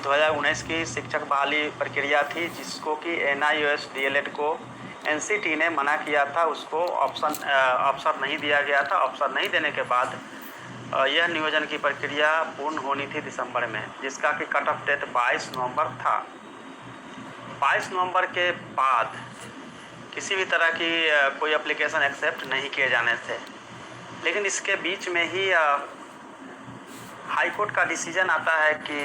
2019 की शिक्षक बहाली प्रक्रिया थी, जिसको कि NIOS DLED को NCT ने मना किया था, उसको अवसर नहीं दिया गया था। अवसर नहीं देने के बाद यह नियोजन की प्रक्रिया पूर्ण होनी थी दिसंबर में, जिसका कि कट ऑफ डेट 22 नवंबर था। 22 नवंबर के बाद किसी भी तरह की कोई एप्लीकेशन एक्सेप्ट नहीं किए जाने थे। लेकिन इसके बीच में ही हाई कोर्ट का डिसीजन आता है कि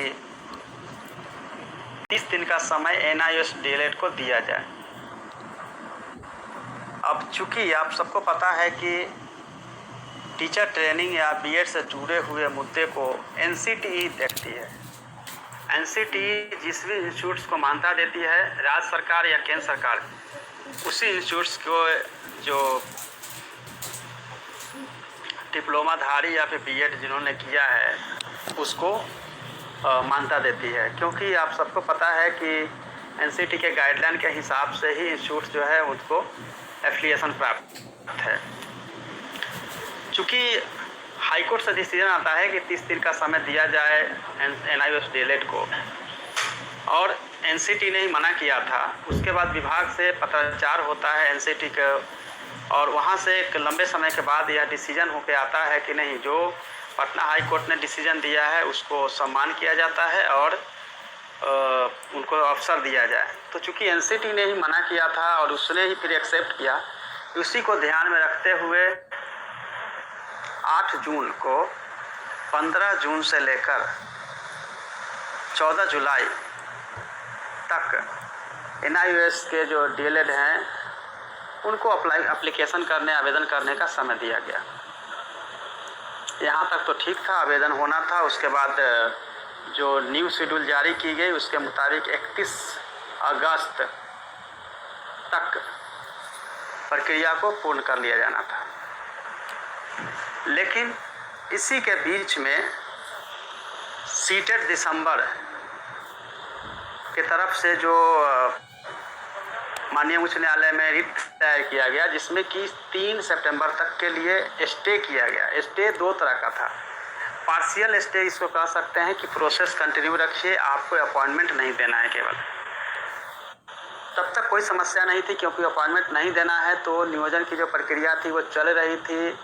30 दिन का समय NIOS DLED को दिया जाए। अब चूँकि आप सबको पता है कि टीचर ट्रेनिंग या BEd से जुड़े हुए मुद्दे को NCT देखती है। NCT जिस भी इंस्टीट्यूट्स को मान्यता देती है, राज्य सरकार या केंद्र सरकार, उसी इंस्टीट्यूट्स को जो डिप्लोमाधारी या फिर BEd जिन्होंने किया है उसको मान्यता देती है। क्योंकि आप सबको पता है कि NCT के गाइडलाइन के हिसाब से ही इंस्टीट्यूट जो है उसको एफिलिएशन प्राप्त है। चूँकि हाईकोर्ट से डिसीजन आता है कि 30 दिन का समय दिया जाए NIOS DLED को, और NCT ने ही मना किया था। उसके बाद विभाग से पत्राचार होता है NCT के, और वहाँ से एक लंबे समय के बाद यह डिसीजन होकर आता है कि नहीं, जो पटना हाई कोर्ट ने डिसीजन दिया है उसको सम्मान किया जाता है और उनको अवसर दिया जाए। तो चूँकि NCT ने ही मना किया था और उसने ही फिर एक्सेप्ट किया, उसी को ध्यान में रखते हुए 8 जून को 15 जून से लेकर 14 जुलाई तक NIOS के जो DLED हैं उनको एप्लीकेशन करने, आवेदन करने का समय दिया गया। यहाँ तक तो ठीक था, आवेदन होना था। उसके बाद जो न्यू शेड्यूल जारी की गई उसके मुताबिक 31 अगस्त तक प्रक्रिया को पूर्ण कर लिया जाना था। लेकिन इसी के बीच में सीटेट दिसंबर की तरफ से जो माननीय उच्च न्यायालय में रिट दायर किया गया, जिसमें कि 3 सितंबर तक के लिए स्टे किया गया। स्टे 2 तरह का था। पार्शियल स्टे इसको कह सकते हैं कि प्रोसेस कंटिन्यू रखिए, आपको अपॉइंटमेंट नहीं देना है केवल। तब तक कोई समस्या नहीं थी, क्योंकि अपॉइंटमेंट नहीं देना है तो नियोजन की जो प्रक्रिया थी वो चल रही थी।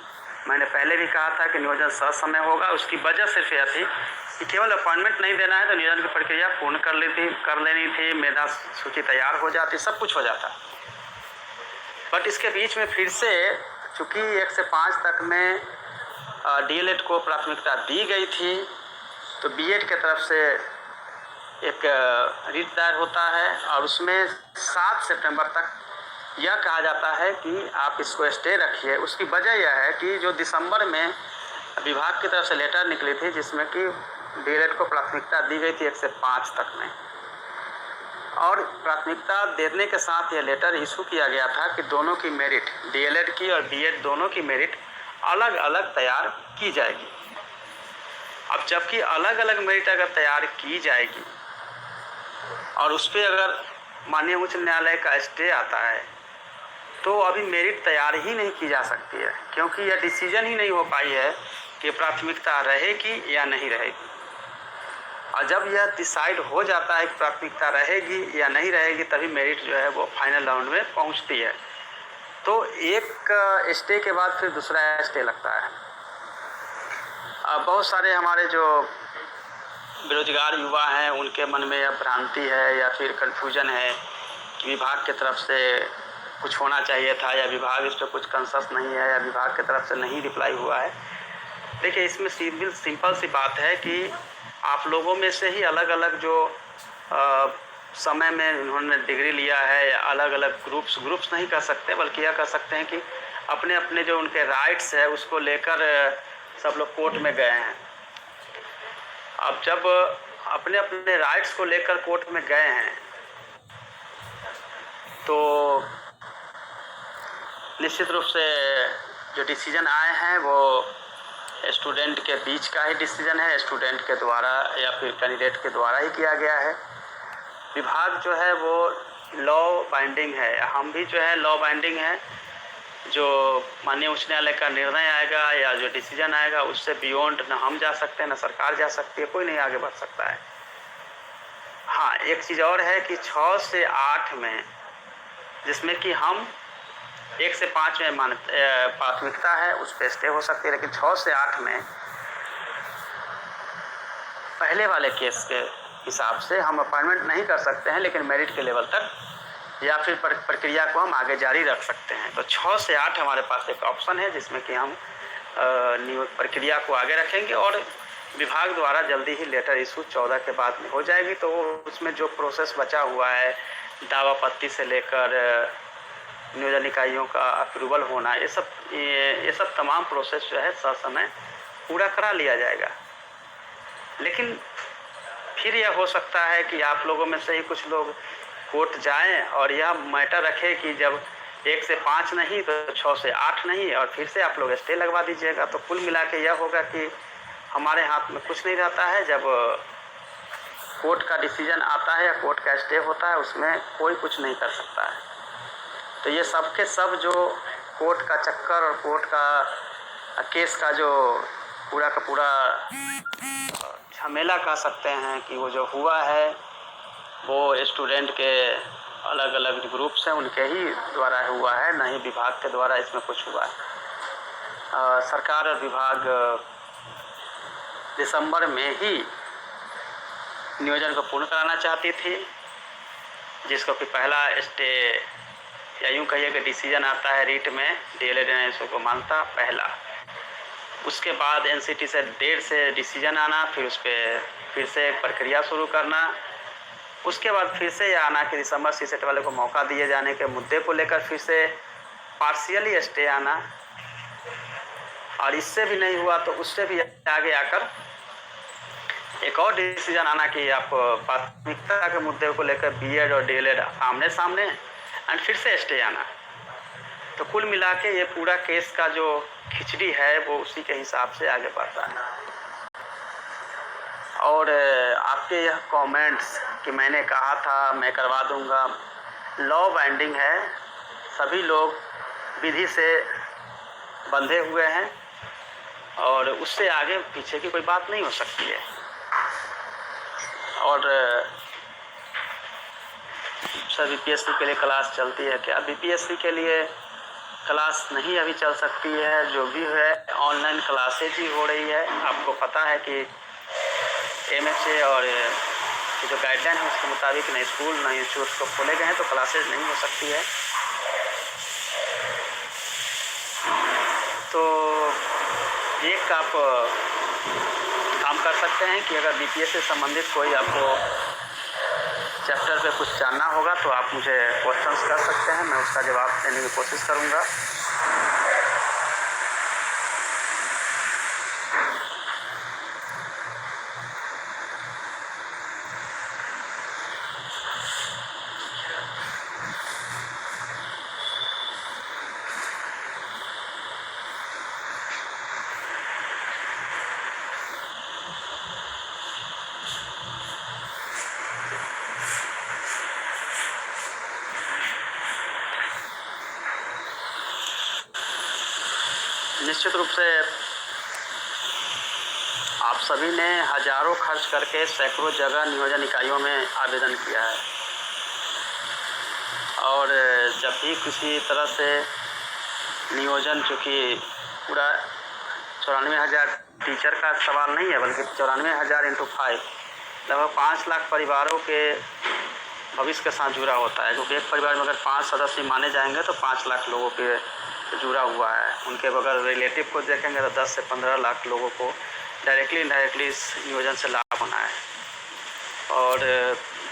मैंने पहले भी कहा था कि नियोजन ससमय होगा। उसकी वजह सिर्फ यह थी कि केवल अपॉइंटमेंट नहीं देना है तो नियोजन की प्रक्रिया पूर्ण कर लेनी थी, मेधा सूची तैयार हो जाती, सब कुछ हो जाता। बट इसके बीच में फिर से चूँकि 1 से 5 तक में DLED को प्राथमिकता दी गई थी, तो BEd की तरफ से एक रिट दायर होता है और उसमें 7 सितंबर तक यह कहा जाता है कि आप इसको स्टे रखिए। उसकी वजह यह है कि जो दिसंबर में विभाग की तरफ से लेटर निकली थी, जिसमें कि DLED को प्राथमिकता दी गई थी 1 से 5 तक में, और प्राथमिकता देने के साथ यह लेटर इशू किया गया था कि दोनों की मेरिट, DLED की और BEd दोनों की मेरिट अलग अलग तैयार की जाएगी। अब जबकि अलग अलग मेरिट अगर तैयार की जाएगी और उस पर अगर माननीय उच्च न्यायालय का स्टे आता है, तो अभी मेरिट तैयार ही नहीं की जा सकती है, क्योंकि यह डिसीजन ही नहीं हो पाई है कि प्राथमिकता रहेगी या नहीं रहेगी। और जब यह डिसाइड हो जाता है कि प्राथमिकता रहेगी या नहीं रहेगी, तभी मेरिट जो है वो फाइनल राउंड में पहुंचती है। तो एक स्टे के बाद फिर दूसरा स्टे लगता है। अब बहुत सारे हमारे जो बेरोजगार युवा हैं उनके मन में यह भ्रांति है या फिर कन्फ्यूजन है कि विभाग की तरफ से कुछ होना चाहिए था, या विभाग इस पर कुछ कंसस नहीं है, या विभाग की तरफ से नहीं रिप्लाई हुआ है। देखिए, इसमें सिंपल सी बात है कि आप लोगों में से ही अलग अलग जो समय में उन्होंने डिग्री लिया है, या अलग अलग ग्रुप्स नहीं कर सकते, बल्कि यह कह सकते हैं कि अपने अपने जो उनके राइट्स है उसको लेकर सब लोग कोर्ट में गए हैं। अब जब अपने अपने राइट्स को लेकर कोर्ट में गए हैं, तो निश्चित रूप से जो डिसीजन आए हैं वो स्टूडेंट के बीच का ही डिसीजन है, स्टूडेंट के द्वारा या फिर कैंडिडेट के द्वारा ही किया गया है। विभाग जो है वो लॉ बाइंडिंग है, हम भी जो है लॉ बाइंडिंग है। जो माननीय उच्च न्यायालय का निर्णय आएगा या जो डिसीजन आएगा, उससे बियॉन्ड न हम जा सकते हैं, न सरकार जा सकती है, कोई नहीं आगे बढ़ सकता है। हाँ, एक चीज़ और है कि 6 से 8 में, जिसमें कि हम 1 से 5 में प्राथमिकता है, उस पर स्टे हो सकती है, लेकिन 6 से 8 में पहले वाले केस के हिसाब से हम अपॉइंटमेंट नहीं कर सकते हैं, लेकिन मेरिट के लेवल तक या फिर प्रक्रिया को हम आगे जारी रख सकते हैं। तो 6 से 8 हमारे पास एक ऑप्शन है, जिसमें कि हम प्रक्रिया को आगे रखेंगे और विभाग द्वारा जल्दी ही लेटर इशू 14 के बाद में हो जाएगी। तो उसमें जो प्रोसेस बचा हुआ है, दावा पत्ती से लेकर नियोजन इकाइयों का अप्रूवल होना, ये सब तमाम प्रोसेस जो है ससमय पूरा करा लिया जाएगा। लेकिन फिर यह हो सकता है कि आप लोगों में से ही कुछ लोग कोर्ट जाएं और यह मैटर रखे कि जब 1 से 5 नहीं तो 6 से 8 नहीं, और फिर से आप लोग स्टे लगवा दीजिएगा। तो कुल मिला के यह होगा कि हमारे हाथ में कुछ नहीं रहता है। जब कोर्ट का डिसीजन आता है या कोर्ट का स्टे होता है, उसमें कोई कुछ नहीं कर सकता है। तो ये सब के सब जो कोर्ट का चक्कर और कोर्ट का केस का जो पूरा का पूरा झमेला कह सकते हैं कि वो जो हुआ है वो स्टूडेंट के अलग अलग ग्रुप्स हैं उनके ही द्वारा हुआ है, न ही विभाग के द्वारा इसमें कुछ हुआ है। सरकार और विभाग दिसंबर में ही नियोजन को पूर्ण कराना चाहती थी, जिसको कि पहला स्टे या यूँ कहिए कि डिसीजन आता है रीट में, डीएलएड एनआईएसओ को मानता पहला। उसके बाद एनसीटी से देर से डिसीजन आना, फिर उस पर फिर से प्रक्रिया शुरू करना, उसके बाद फिर से यह आना कि दिसंबर सीसेट वाले को मौका दिए जाने के मुद्दे को लेकर फिर से पार्शियली स्टे आना, और इससे भी नहीं हुआ तो उससे भी आगे आकर एक और डिसीजन आना कि आप प्राथमिकता के मुद्दे को लेकर बीएड और डीएलएड आमने सामने, एंड फिर से स्टे आना। तो कुल मिला के ये पूरा केस का जो खिचड़ी है वो उसी के हिसाब से आगे बढ़ता है। और आपके यह कमेंट्स कि मैंने कहा था मैं करवा दूंगा, लॉ बाइंडिंग है, सभी लोग विधि से बंधे हुए हैं और उससे आगे पीछे की कोई बात नहीं हो सकती है। और सर बीपीएससी के लिए क्लास चलती है क्या? बीपीएससी के लिए क्लास नहीं अभी चल सकती है, जो भी है ऑनलाइन क्लासेज ही हो रही है। आपको पता है कि एमएचए और जो गाइडलाइन है उसके मुताबिक न स्कूल न इंस्टीट्यूट को खोले गए हैं, तो क्लासेज नहीं हो सकती है। तो एक आप काम कर सकते हैं कि अगर बीपीएससी से संबंधित कोई आपको चैप्टर पे कुछ जानना होगा तो आप मुझे क्वेश्चंस कर सकते हैं, मैं उसका जवाब देने की कोशिश करूँगा। निश्चित रूप से आप सभी ने हजारों खर्च करके सैकड़ों जगह नियोजन इकाइयों में आवेदन किया है, और जब भी किसी तरह से नियोजन, चूँकि पूरा 94,000 टीचर का सवाल नहीं है, बल्कि 94,000 × 5 लगभग 5 लाख परिवारों के भविष्य के साथ जुड़ा होता है। क्योंकि एक परिवार में अगर 5 सदस्य माने जाएंगे तो 5 लाख लोगों के जुड़ा हुआ है। उनके बगैर रिलेटिव को देखेंगे तो 10 से 15 लाख लोगों को डायरेक्टली इनडायरेक्टली इस नियोजन से लाभ होना है। और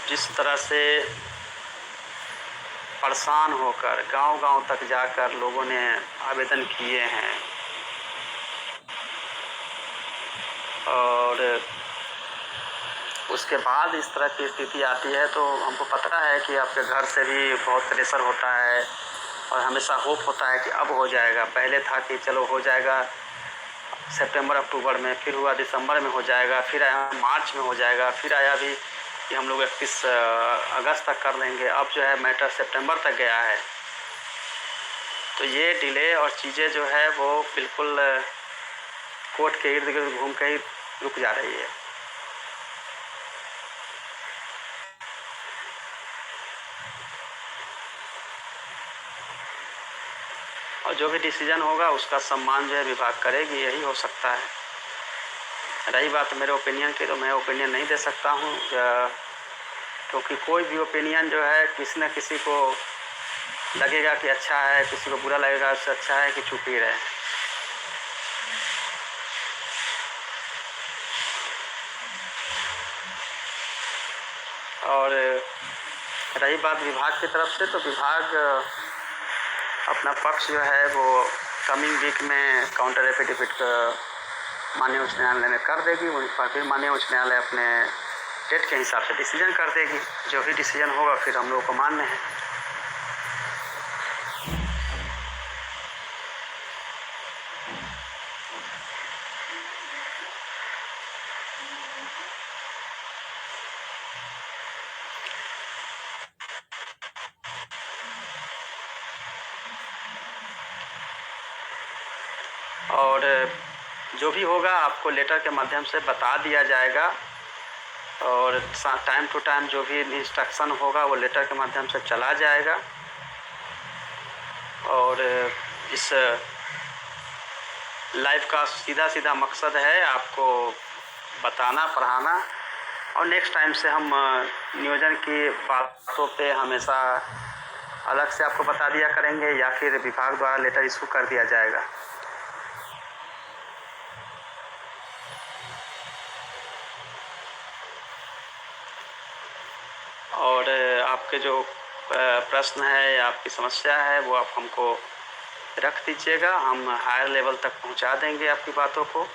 जिस तरह से परेशान होकर गांव-गांव तक जाकर लोगों ने आवेदन किए हैं, और उसके बाद इस तरह की स्थिति आती है, तो हमको पता है कि आपके घर से भी बहुत प्रेशर होता है और हमेशा होप होता है कि अब हो जाएगा। पहले था कि चलो हो जाएगा सितंबर अक्टूबर में, फिर हुआ दिसंबर में हो जाएगा, फिर आया मार्च में हो जाएगा, फिर आया भी कि हम लोग 31 अगस्त तक कर लेंगे। अब जो है मैटर सितंबर तक गया है। तो ये डिले और चीज़ें जो है वो बिल्कुल कोर्ट के इर्द गिर्द घूम के ही रुक जा रही है। जो भी डिसीजन होगा उसका सम्मान जो है विभाग करेगी, यही हो सकता है। रही बात मेरे ओपिनियन की, तो मैं ओपिनियन नहीं दे सकता हूँ, क्योंकि कोई भी ओपिनियन जो है किसी न किसी को लगेगा कि अच्छा है, किसी को बुरा लगेगा, उससे अच्छा है कि चुप ही रहे। और रही बात विभाग की तरफ से, तो विभाग अपना पक्ष जो है वो कमिंग वीक में काउंटर एफिडेविट माननीय उच्च न्यायालय में कर देगी। फिर माननीय उच्च न्यायालय अपने डेट के हिसाब से डिसीजन कर देगी। जो भी डिसीजन होगा फिर हम लोगों को मान्य है। और जो भी होगा आपको लेटर के माध्यम से बता दिया जाएगा, और टाइम टू टाइम जो भी इंस्ट्रक्शन होगा वो लेटर के माध्यम से चला जाएगा। और इस लाइव का सीधा सीधा मकसद है आपको बताना, पढ़ाना, और नेक्स्ट टाइम से हम नियोजन की बातों पे हमेशा अलग से आपको बता दिया करेंगे, या फिर विभाग द्वारा लेटर इशू कर दिया जाएगा। और आपके जो प्रश्न है या आपकी समस्या है वो आप हमको रख दीजिएगा, हम हायर लेवल तक पहुंचा देंगे आपकी बातों को।